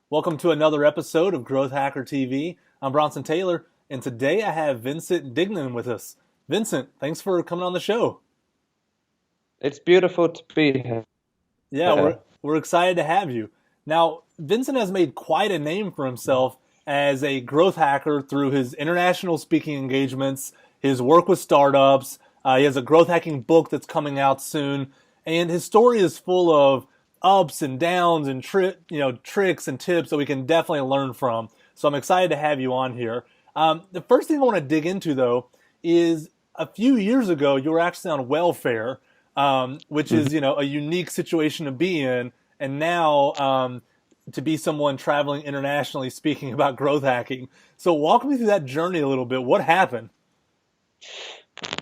Welcome to another episode of Growth Hacker TV. I'm Bronson Taylor, and today I have Vincent Dignan with us. Vincent, thanks for coming on the show. It's beautiful to be here. Yeah, we're excited to have you. Now, Vincent has made quite a name for himself as a growth hacker through his international speaking engagements, his work with startups. He has a growth hacking book that's coming out soon, and his story is full of ups and downs and tricks and tips that we can definitely learn from. So I'm excited to have you on here. The first thing I want to dig into though is a few years ago you were actually on welfare, which is a unique situation to be in, and now to be someone traveling internationally speaking about growth hacking. So walk me through that journey a little bit. What happened?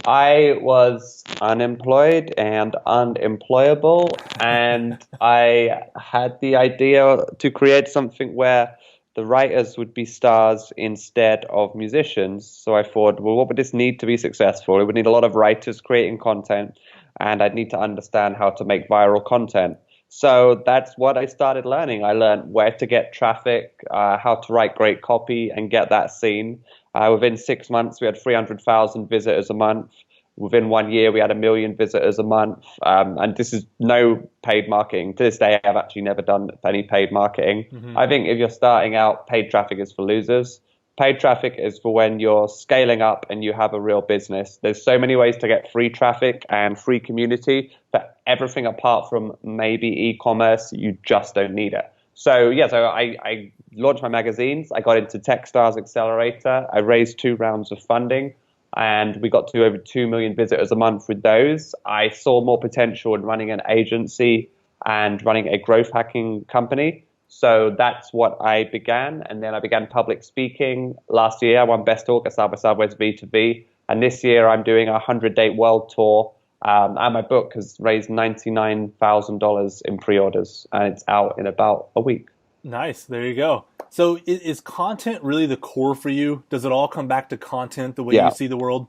I was unemployed and unemployable, and I had the idea to create something where the writers would be stars instead of musicians. So I thought, well, what would this need to be successful? It would need a lot of writers creating content, and I'd need to understand how to make viral content. So that's what I started learning. I learned where to get traffic, how to write great copy and get that seen. Within 6 months, we had 300,000 visitors a month. Within 1 year, we had 1 million visitors a month. And this is no paid marketing. To this day, I've actually never done any paid marketing. I think if you're starting out, paid traffic is for losers. Paid traffic is for when you're scaling up and you have a real business. There's so many ways to get free traffic and free community, but everything apart from maybe e-commerce, you just don't need it. So I launched my magazines. I got into Techstars Accelerator. I raised 2 rounds of funding, and we got to over 2 million visitors a month with those. I saw more potential in running an agency and running a growth hacking company. So that's what I began. And then I began public speaking. Last year, I won Best Talk at South by Southwest V2V. And this year, I'm doing a 100-day world tour. And my book has raised $99,000 in pre-orders, and it's out in about a week. Nice. There you go. So is content really the core for you? Does it all come back to content, the way you Yeah, see the world?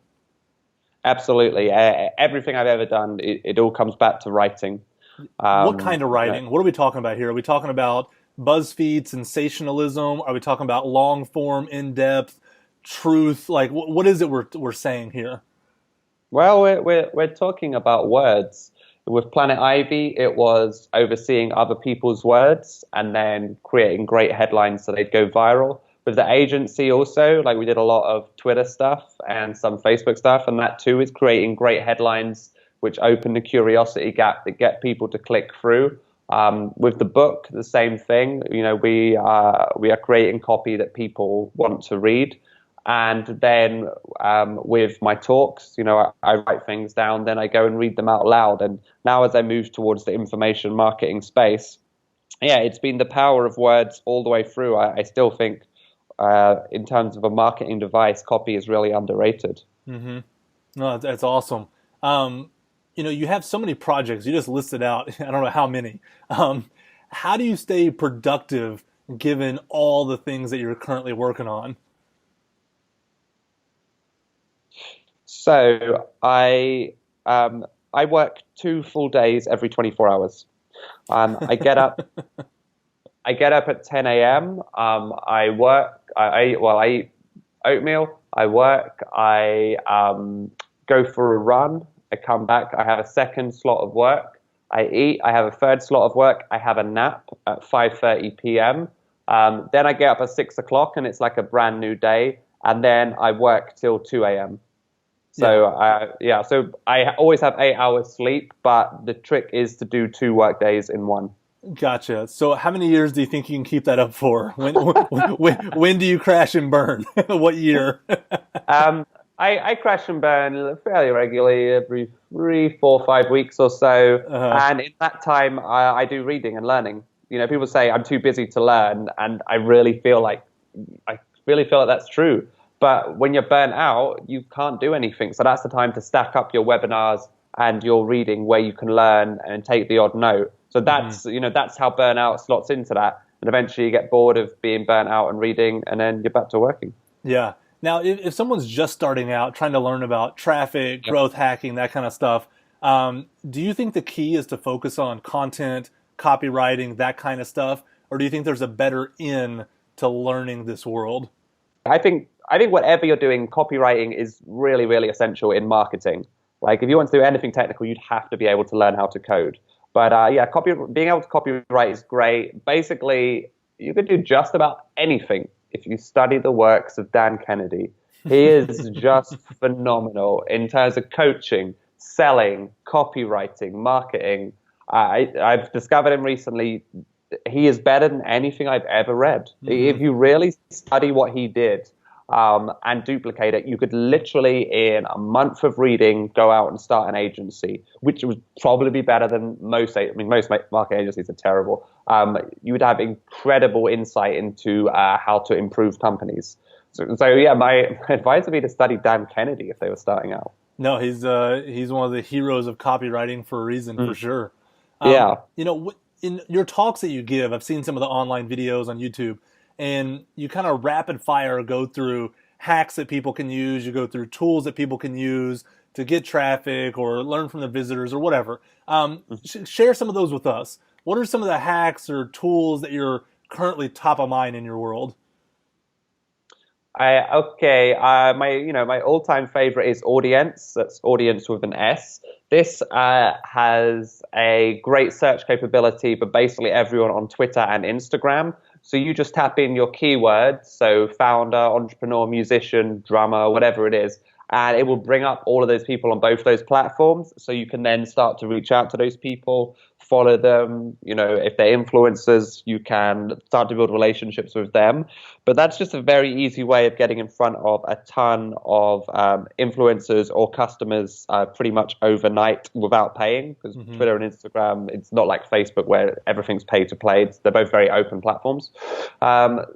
absolutely. Everything I've ever done, it all comes back to writing. What Um, kind of you know, writing? What are we talking about here? Are we talking about BuzzFeed sensationalism? Are we talking about long form, in depth truth? Like, what is it we're saying here? Well, we're talking about words. With Planet Ivy, it was overseeing other people's words and then creating great headlines so they'd go viral. With the agency also, like we did a lot of Twitter stuff and some Facebook stuff, and that too is creating great headlines which open the curiosity gap that get people to click through. With the book, the same thing. We are creating copy that people want to read. And then with my talks, I write things down, then I go and read them out loud. And now as I move towards the information marketing space, yeah, it's been the power of words all the way through. I still think in terms of a marketing device, copy is really underrated. Mm-hmm. No, that's awesome. Um, you have so many projects. You just listed out. I don't know how many. How do you stay productive given all the things that you're currently working on? So I work 2 full days every 24 hours. Um, I get up I get up at 10 a.m. I work. I eat oatmeal. I work. I go for a run. I come back. I have a second slot of work. I eat. I have a third slot of work. I have a nap at 5:30 p.m. Then I get up at 6 o'clock, and it's like a brand new day. And then I work till 2 a.m. Yeah, So yeah. So I always have 8 hours sleep, but the trick is to do 2 work days in one. gotcha. So how many years do you think you can keep that up for? When do you crash and burn? What year? I crash and burn fairly regularly every 3, 4, 5 weeks or so. Uh, And in that time, I do reading and learning. People say I'm too busy to learn, and I really feel like that's true. But when you're burnt out, you can't do anything. So that's the time to stack up your webinars and your reading where you can learn and take the odd note. So mhm. that's how burnout slots into that. And eventually you get bored of being burnt out and reading, and then you're back to working. Yeah. Now, if someone's just starting out, trying to learn about traffic, Yep. growth hacking, that kind of stuff, do you think the key is to focus on content, copywriting, that kind of stuff? or do you think there's a better in to learning this world? I think whatever you're doing, copywriting is really, really essential in marketing. Like if you want to do anything technical, you'd have to be able to learn how to code. But yeah, being able to copyright is great. Basically, you could do just about anything if you study the works of Dan Kennedy. He is just phenomenal in terms of coaching, selling, copywriting, marketing. I've discovered him recently. He is better than anything I've ever read. If you really study what he did and duplicate it, you could literally, in a month of reading, go out and start an agency, which would probably be better than most. I mean, most marketing agencies are terrible. You would have incredible insight into how to improve companies. So yeah, my advice would be to study Dan Kennedy if they were starting out. No, he's one of the heroes of copywriting for a reason, for sure. Yeah. In your talks that you give, I've seen some of the online videos on YouTube, and you kind of rapid fire go through hacks that people can use. You go through tools that people can use to get traffic or learn from the visitors or whatever. Share some of those with us. What are some of the hacks or tools that you're currently top of mind in your world? My all-time favorite is Audience. That's Audience with an S. This has a great search capability for basically everyone on Twitter and Instagram. So you just tap in your keywords, so founder, entrepreneur, musician, drummer, whatever it is, and it will bring up all of those people on both those platforms. So you can then start to reach out to those people, follow them. If they're influencers, you can start to build relationships with them. But that's just a very easy way of getting in front of a ton of influencers or customers pretty much overnight without paying, because Twitter and Instagram, it's not like Facebook where everything's pay to play. They're both very open platforms.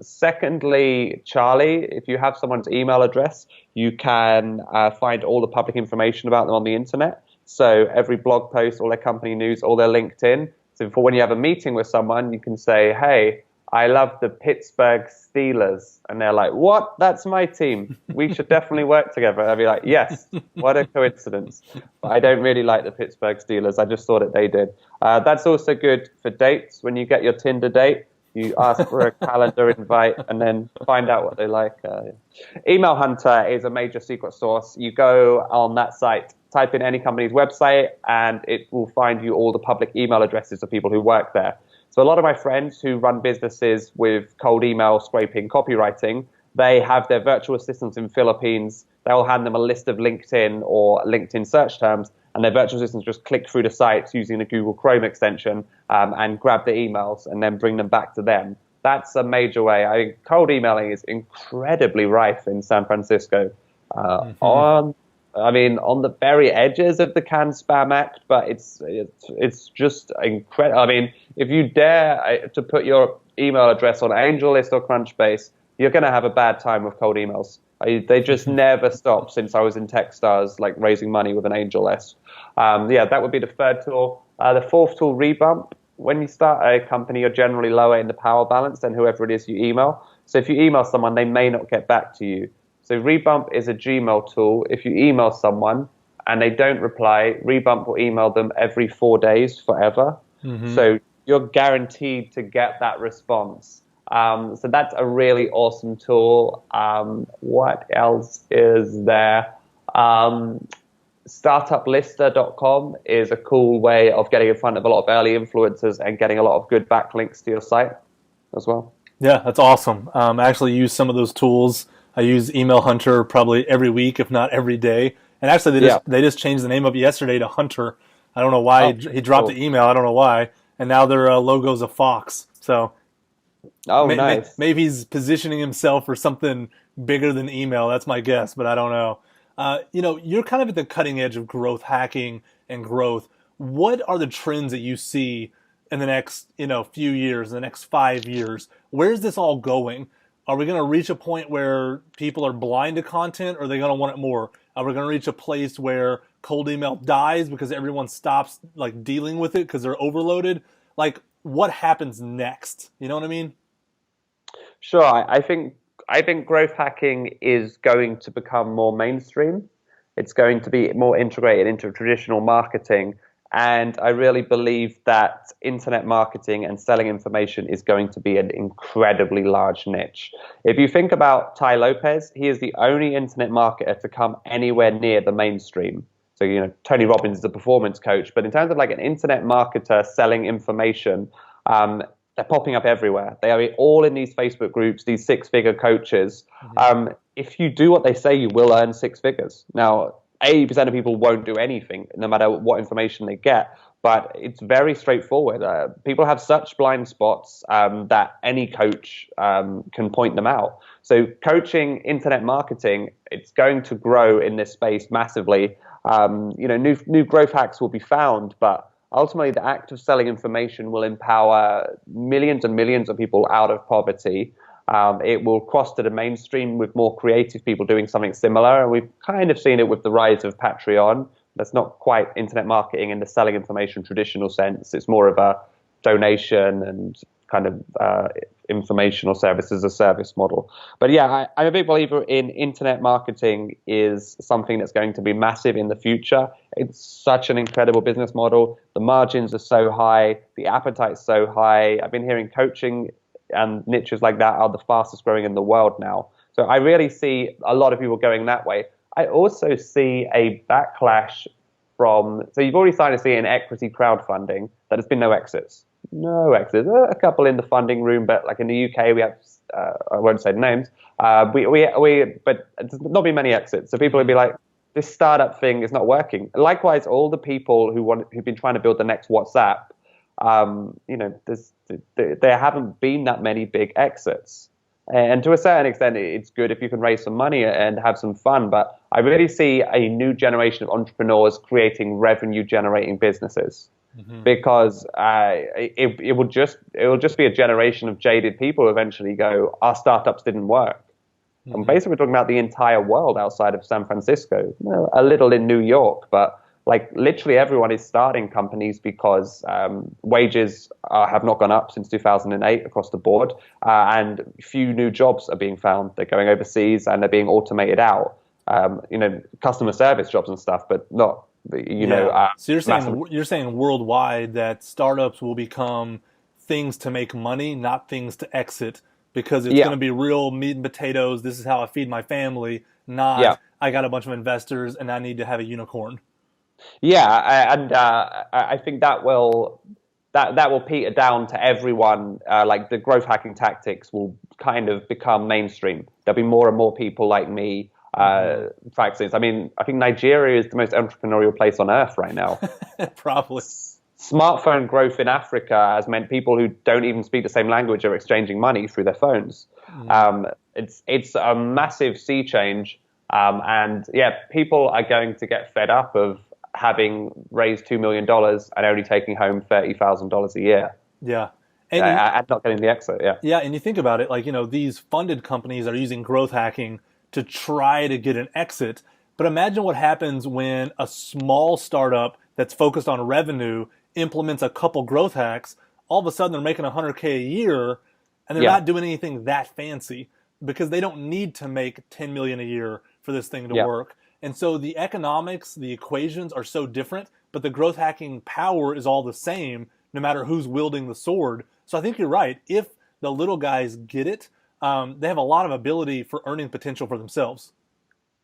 Secondly, Charlie, if you have someone's email address, you can find all the public information about them on the internet. So every blog post, all their company news, all their LinkedIn. So for when you have a meeting with someone, you can say, hey, I love the Pittsburgh Steelers. And they're like, what? That's my team. We should definitely work together. And I'd be like, yes, what a coincidence. But I don't really like the Pittsburgh Steelers. I just thought that they did. That's also good for dates. When you get your Tinder date, you ask for a calendar invite and then find out what they like. Email Hunter is a major secret source. You go on that site, type in any company's website, and it will find you all the public email addresses of people who work there. So a lot of my friends who run businesses with cold email scraping copywriting, they have their virtual assistants in Philippines. They'll hand them a list of LinkedIn or LinkedIn search terms, and their virtual assistants just click through the sites using the Google Chrome extension and grab the emails and then bring them back to them. That's a major way. Cold emailing is incredibly rife in San Francisco. On the very edges of the Can Spam Act, but it's just incredible. I mean, if you dare to put your email address on AngelList or Crunchbase, you're going to have a bad time with cold emails. They just never stop since I was in Techstars, like raising money with an AngelList. That would be the third tool. The fourth tool, Rebump. When you start a company, you're generally lower in the power balance than whoever it is you email. So if you email someone, they may not get back to you. So Rebump is a Gmail tool. If you email someone and they don't reply, Rebump will email them every 4 days forever. So you're guaranteed to get that response. So that's a really awesome tool. What else is there? Startuplister.com is a cool way of getting in front of a lot of early influencers and getting a lot of good backlinks to your site as well. Yeah, that's awesome. I actually use some of those tools. I use Email Hunter probably every week, if not every day. And actually, they just changed the name up yesterday to Hunter. I don't know why he dropped the email. I don't know why. And now their logo's a fox. So nice. Maybe he's positioning himself for something bigger than email. That's my guess, but I don't know. You're kind of at the cutting edge of growth hacking and growth. What are the trends that you see in the next, few years, the next 5 years? Where's this all going? Are we going to reach a point where people are blind to content, or are they going to want it more? Are we going to reach a place where cold email dies because everyone stops dealing with it because they're overloaded? What happens next? You know what I mean? Sure. I think growth hacking is going to become more mainstream. It's going to be more integrated into traditional marketing. And I really believe that internet marketing and selling information is going to be an incredibly large niche. If you think about Tai Lopez, he is the only internet marketer to come anywhere near the mainstream. So, Tony Robbins is a performance coach, but in terms of like an internet marketer selling information, they're popping up everywhere. They are all in these Facebook groups, these six-figure coaches. If you do what they say, you will earn six figures. Now, 80% of people won't do anything, no matter what information they get. But it's very straightforward. People have such blind spots that any coach can point them out. So coaching, internet marketing, it's going to grow in this space massively. New growth hacks will be found, but ultimately the act of selling information will empower millions and millions of people out of poverty. It will cross to the mainstream with more creative people doing something similar. And we've kind of seen it with the rise of Patreon. That's not quite internet marketing in the selling information traditional sense. It's more of a donation and kind of informational service as a service model. But yeah, I'm a big believer in internet marketing is something that's going to be massive in the future. It's such an incredible business model. The margins are so high. The appetite's so high. I've been hearing coaching and niches like that are the fastest growing in the world now. So I really see a lot of people going that way. I also see a backlash so you've already started to see in equity crowdfunding that there's been no exits. No exits. A couple in the funding room, but like in the UK, we have, I won't say names, but there's not been many exits. So people would be like, this startup thing is not working. Likewise, all the people who've been trying to build the next WhatsApp, there haven't been that many big exits. And to a certain extent, it's good if you can raise some money and have some fun. But I really see a new generation of entrepreneurs creating revenue-generating businesses, because it will just be a generation of jaded people who eventually go, our startups didn't work. And basically, we're talking about the entire world outside of San Francisco, a little in New York, but like literally everyone is starting companies because wages have not gone up since 2008 across the board, and few new jobs are being found. They're going overseas and they're being automated out. Customer service jobs and stuff, but not so you're saying worldwide that startups will become things to make money, not things to exit, because it's going to be real meat and potatoes. This is how I feed my family, not I got a bunch of investors and I need to have a unicorn. Yeah, and I think that will peter down to everyone. Like the growth hacking tactics will kind of become mainstream. There'll be more and more people like me practicing. I mean, I think Nigeria is the most entrepreneurial place on earth right now. Probably. Smartphone growth in Africa has meant people who don't even speak the same language are exchanging money through their phones. It's a massive sea change, and people are going to get fed up of having raised $2 million and only taking home $30,000 a year. Yeah. And not getting the exit, Yeah, and you think about it, like, these funded companies are using growth hacking to try to get an exit. But imagine what happens when a small startup that's focused on revenue implements a couple growth hacks. All of a sudden, they're making $100K a year, and they're not doing anything that fancy because they don't need to make $10 million a year for this thing to work. And so the economics, the equations are so different, but the growth hacking power is all the same, no matter who's wielding the sword. So I think you're right. If the little guys get it, they have a lot of ability for earning potential for themselves.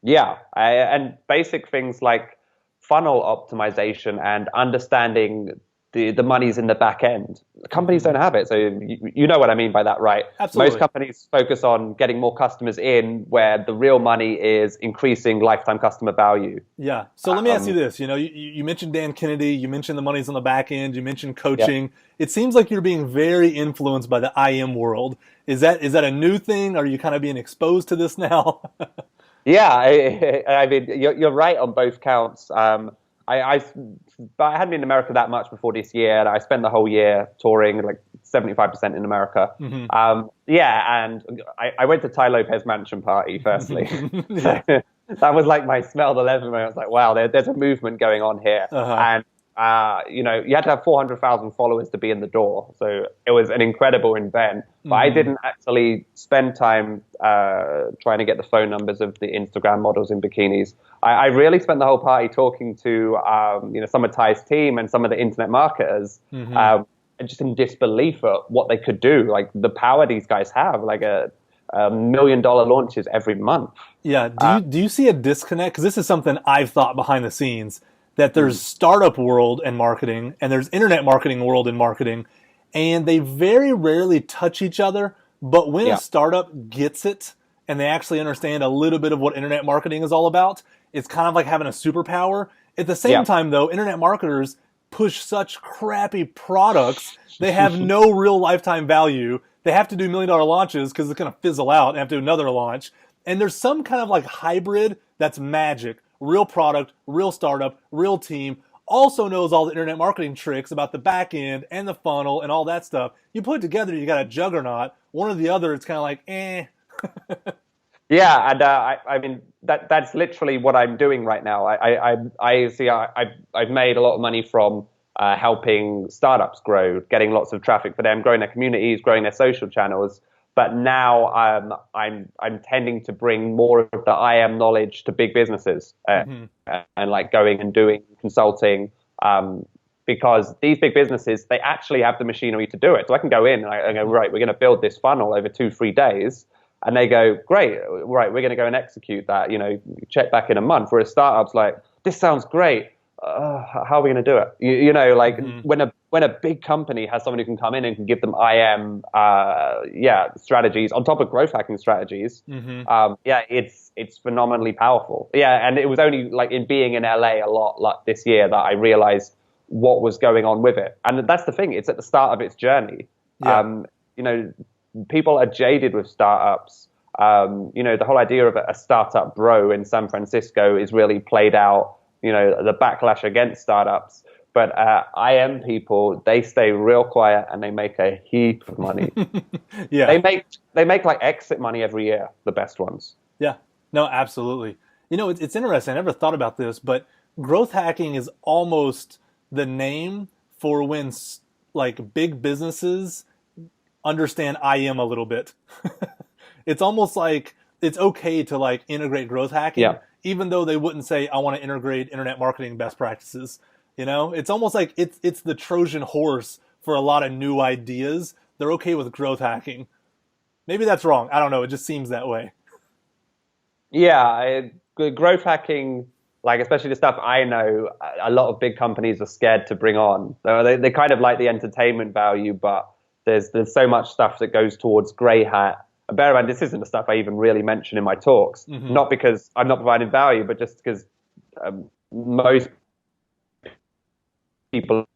Yeah, and basic things like funnel optimization and understanding the money's in the back end. Companies don't have it, so you know what I mean by that, right? Absolutely. Most companies focus on getting more customers in, where the real money is increasing lifetime customer value. Yeah. So let me ask you this. You mentioned Dan Kennedy. You mentioned the money's on the back end. You mentioned coaching. It seems like you're being very influenced by the IM world. Is that a new thing? Are you kind of being exposed to this now? Yeah, I mean, you're right on both counts. I hadn't been in America that much before this year. And I spent the whole year touring, like 75% in America. And I went to Tai Lopez mansion party, firstly. That was like my smell the 11 moment. I was like, wow, there's a movement going on here. And you had to have 400,000 followers to be in the door. So it was an incredible event. But I didn't actually spend time trying to get the phone numbers of the Instagram models in bikinis. I really spent the whole party talking to, some of Ty's team and some of the internet marketers, and just in disbelief at what they could do, like the power these guys have, like $1 million launches every month. Yeah. Do you see a disconnect? Because this is something I've thought behind the scenes, that there's startup world and marketing and there's internet marketing world and marketing, and they very rarely touch each other. But when a startup gets it and they actually understand a little bit of what internet marketing is all about, it's kind of like having a superpower. At the same time, though, internet marketers push such crappy products. They have no real lifetime value. They have to do $1 million launches because it's going to fizzle out and have to do another launch. And there's some kind of like hybrid that's magic. Real product, real startup, real team, also knows all the internet marketing tricks about the back end and the funnel and all that stuff. You put it together, you got a juggernaut. One or the other, it's kind of like, eh. Yeah, and I mean that's literally what I'm doing right now. I've made a lot of money from helping startups grow, getting lots of traffic for them, growing their communities, growing their social channels. But now I'm tending to bring more of the IM knowledge to big businesses and like going and doing consulting because these big businesses, they actually have the machinery to do it. So I can go in and I go, right, we're going to build this funnel over 2-3 days. And they go, great, right, we're going to go and execute that, check back in a month. Whereas startups like, this sounds great. How are we going to do it? When a big company has someone who can come in and can give them IM, strategies on top of growth hacking strategies, it's phenomenally powerful. Yeah, and it was only like in being in LA a lot like this year that I realized what was going on with it. And that's the thing; it's at the start of its journey. Yeah. People are jaded with startups. The whole idea of a startup bro in San Francisco is really played out. The backlash against startups. But IM people, they stay real quiet and they make a heap of money. Yeah. They make like exit money every year, the best ones. Yeah. No, absolutely. It's interesting. I never thought about this, but growth hacking is almost the name for when like big businesses understand IM a little bit. It's almost like it's okay to like integrate growth hacking, even though they wouldn't say, I want to integrate internet marketing best practices. It's almost like it's the Trojan horse for a lot of new ideas. They're okay with growth hacking. Maybe that's wrong. I don't know. It just seems that way. Yeah, growth hacking, like especially the stuff I know, a lot of big companies are scared to bring on. They kind of like the entertainment value, but there's so much stuff that goes towards grey hat. Bear in mind, this isn't the stuff I even really mention in my talks. Not because I'm not providing value, but just because most people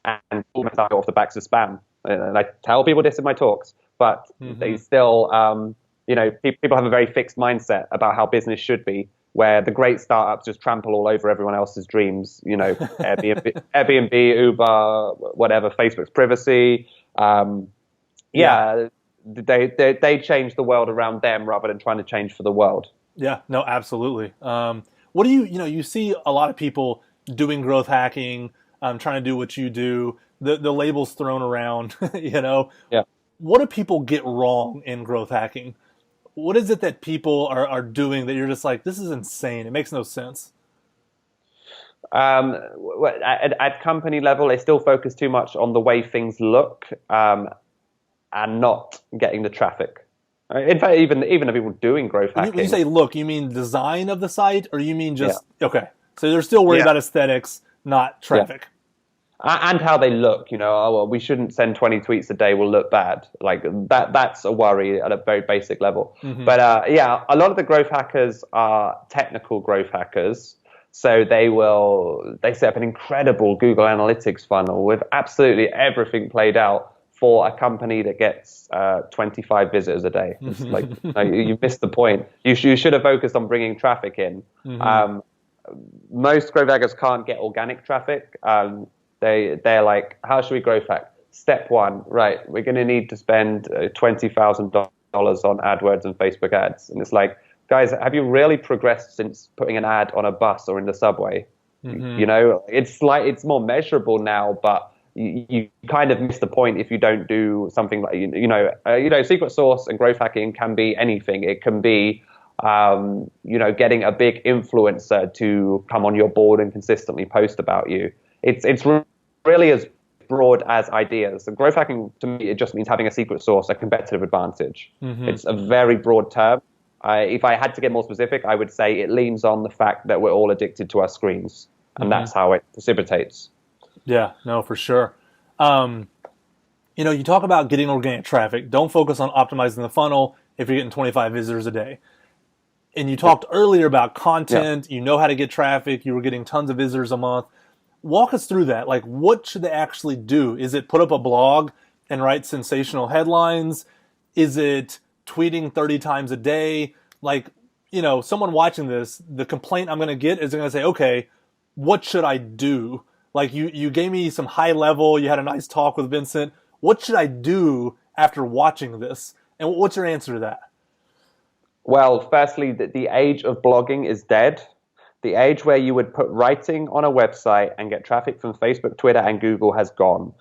and almost off the backs of spam. And I tell people this in my talks, but they still, people have a very fixed mindset about how business should be, where the great startups just trample all over everyone else's dreams. Airbnb, Uber, whatever, Facebook's privacy. They change the world around them rather than trying to change for the world. Yeah, no, absolutely. What do you see a lot of people doing growth hacking, trying to do what you do, the labels thrown around, Yeah. What do people get wrong in growth hacking? What is it that people are doing that you're just like, this is insane. It makes no sense. At company level, they still focus too much on the way things look and not getting the traffic. In fact, even the people doing growth hacking. When you say look, you mean design of the site, or you mean just okay? So they're still worried about aesthetics, not traffic. And how they look, we shouldn't send 20 tweets a day, will look bad. Like that's a worry at a very basic level. But a lot of the growth hackers are technical growth hackers. So they set up an incredible Google Analytics funnel with absolutely everything played out for a company that gets 25 visitors a day. It's like, you missed the point. You should have focused on bringing traffic in. Most growth hackers can't get organic traffic. They're like, how should we growth hack? Step one, right, we're going to need to spend $20,000 on AdWords and Facebook ads. And it's like, guys, have you really progressed since putting an ad on a bus or in the subway? You know, it's more measurable now, but you kind of miss the point if you don't do something like, secret sauce and growth hacking can be anything. It can be, getting a big influencer to come on your board and consistently post about you. It's really as broad as ideas. And growth hacking, to me, it just means having a secret sauce, a competitive advantage. It's a very broad term. If I had to get more specific, I would say it leans on the fact that we're all addicted to our screens, and that's how it precipitates. Yeah, no, for sure. You talk about getting organic traffic. Don't focus on optimizing the funnel if you're getting 25 visitors a day. And you talked earlier about content. You know how to get traffic. You were getting tons of visitors a month. Walk us through that. Like, what should they actually do? Is it put up a blog and write sensational headlines? Is it tweeting 30 times a day? Like, someone watching this, the complaint I'm going to get is they're going to say, okay, what should I do? Like, you gave me some high level, you had a nice talk with Vincent. What should I do after watching this? And what's your answer to that? Well, firstly, the age of blogging is dead. The age where you would put writing on a website and get traffic from Facebook, Twitter, and Google has gone.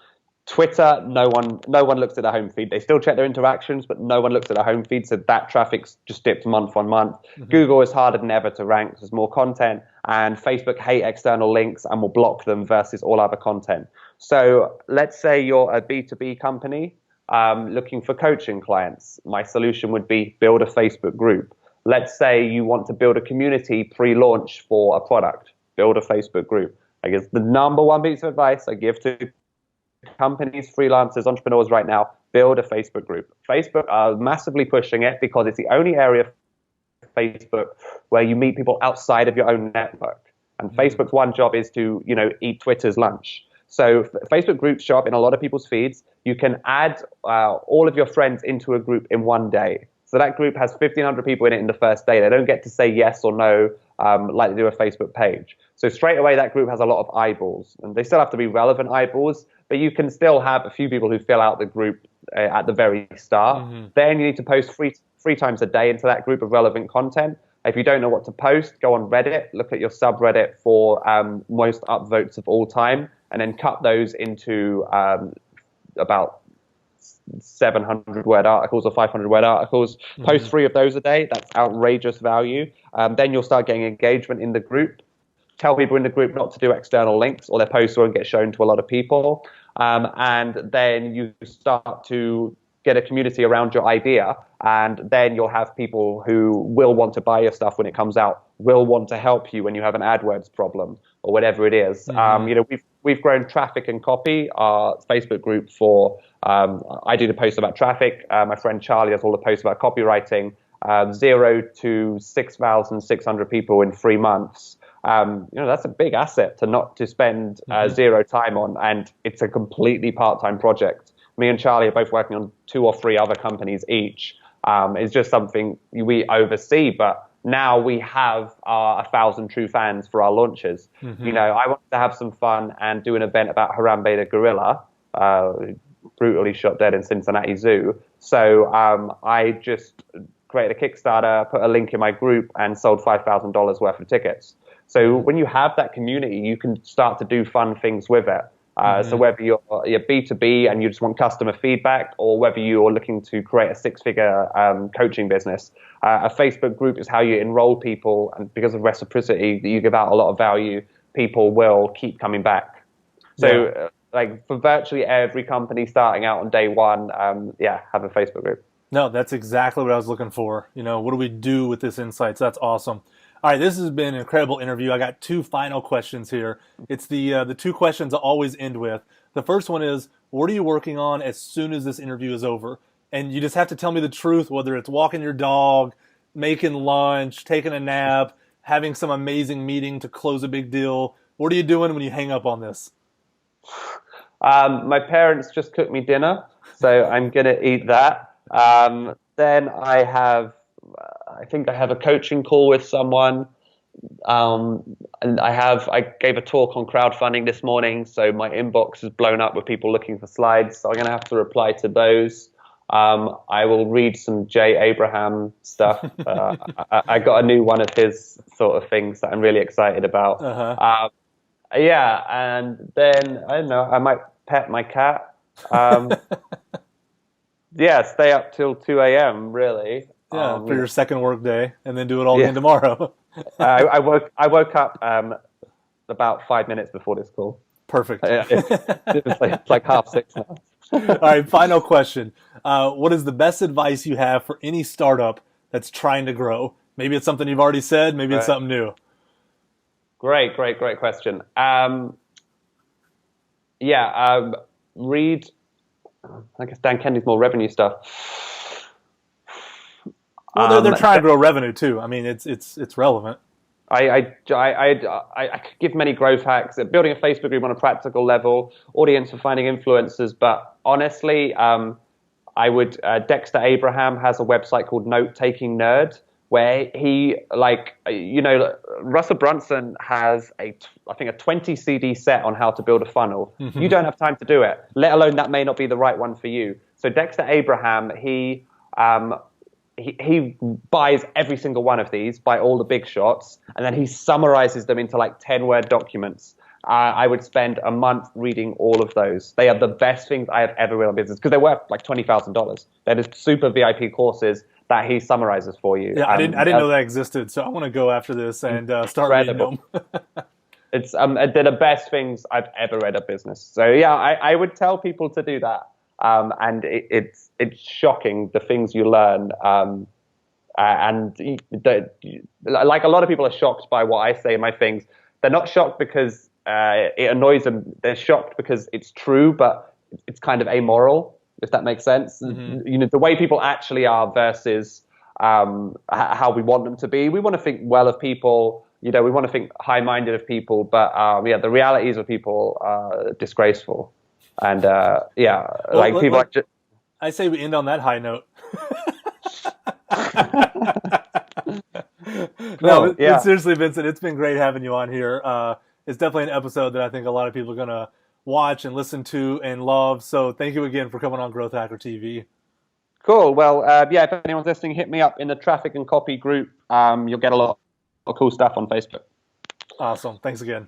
Twitter, no one looks at the home feed. They still check their interactions, but no one looks at the home feed, so that traffic's just dipped month on month. Google is harder than ever to rank. There's more content, and Facebook hate external links and will block them versus all other content. So let's say you're a B2B company looking for coaching clients. My solution would be build a Facebook group. Let's say you want to build a community pre-launch for a product. Build a Facebook group. I guess the number one piece of advice I give to companies, freelancers, entrepreneurs right now, build a Facebook group. Facebook are massively pushing it because it's the only area of Facebook where you meet people outside of your own network. And Facebook's one job is to, eat Twitter's lunch. So Facebook groups show up in a lot of people's feeds. You can add all of your friends into a group in one day. So that group has 1,500 people in it in the first day. They don't get to say yes or no like they do a Facebook page. So straight away, that group has a lot of eyeballs. And they still have to be relevant eyeballs, but you can still have a few people who fill out the group at the very start. Then you need to post three times a day into that group of relevant content. If you don't know what to post, go on Reddit, look at your subreddit for most upvotes of all time, and then cut those into about 700 word articles or 500 word articles. Post 3 of those a day. That's outrageous value. Then you'll start getting engagement in the group. Tell people in the group not to do external links or their posts won't get shown to a lot of people. And then you start to get a community around your idea, and then you'll have people who will want to buy your stuff when it comes out, will want to help you when you have an AdWords problem or whatever it is. We've grown Traffic and Copy, our Facebook group for, I do the posts about traffic. My friend Charlie does all the posts about copywriting. 0 to 6,600 people in 3 months. That's a big asset to spend 0 time on, and it's a completely part-time project. Me and Charlie are both working on 2 or 3 other companies each. It's just something we oversee, but now we have 1,000 true fans for our launches. I wanted to have some fun and do an event about Harambe the gorilla, brutally shot dead in Cincinnati Zoo. So I just created a Kickstarter, put a link in my group, and sold $5,000 worth of tickets. So when you have that community, you can start to do fun things with it. So whether you're B2B and you just want customer feedback, or whether you're looking to create a 6-figure coaching business, a Facebook group is how you enroll people, and because of reciprocity that you give out a lot of value, people will keep coming back. So for virtually every company starting out on day one, have a Facebook group. No, that's exactly what I was looking for. What do we do with this insights? That's awesome. All right, this has been an incredible interview. I got 2 final questions here. It's the 2 questions I always end with. The first one is, what are you working on as soon as this interview is over? And you just have to tell me the truth, whether it's walking your dog, making lunch, taking a nap, having some amazing meeting to close a big deal. What are you doing when you hang up on this? My parents just cooked me dinner, so I'm going to eat that. Then I think I have a coaching call with someone, and I gave a talk on crowdfunding this morning, so my inbox is blown up with people looking for slides, so I'm going to have to reply to those. I will read some Jay Abraham stuff. I got a new one of his sort of things that I'm really excited about. Yeah, and then I don't know, I might pet my cat. Um, yeah, stay up till 2 a.m. really. Yeah, for You your know, second work day, and then do it all yeah. again tomorrow. I woke up about 5 minutes before this call. Perfect. It's like half six now. All right, final question. What is the best advice you have for any startup that's trying to grow? Maybe it's something you've already said, maybe it's Right. something new. Great question. Yeah, read. I guess Dan Kennedy's more revenue stuff. Well, they're Um, trying to grow revenue too. I mean, it's relevant. I could give many growth hacks. Building a Facebook group on a practical level, audience for finding influencers. But honestly, I would. Dexter Abraham has a website called Note Taking Nerd, where he Russell Brunson has I think a 20 CD set on how to build a funnel. You don't have time to do it, let alone that may not be the right one for you. So Dexter Abraham, he buys every single one of these, by all the big shots, and then he summarizes them into like 10-word documents. I would spend a month reading all of those. They are the best things I have ever read on business because they're worth like $20,000. They're just super VIP courses that he summarizes for you. Yeah, I didn't know that existed, so I want to go after this and start reading Incredible. them. They're the best things I've ever read of business. So yeah, I would tell people to do that. And it's shocking the things you learn. Like a lot of people are shocked by what I say in my things. They're not shocked because it annoys them. They're shocked because it's true, but it's kind of amoral, if that makes sense. Mm-hmm. The way people actually are versus how we want them to be. We want to think well of people. We want to think high-minded of people, but the realities of people are disgraceful. And people. I say we end on that high note. No, but seriously, Vincent, it's been great having you on here. It's definitely an episode that I think a lot of people are going to watch and listen to and love. So thank you again for coming on Growth Hacker TV. Cool. Well, if anyone's listening, hit me up in the Traffic and Copy group. You'll get a lot of cool stuff on Facebook. Awesome. Thanks again.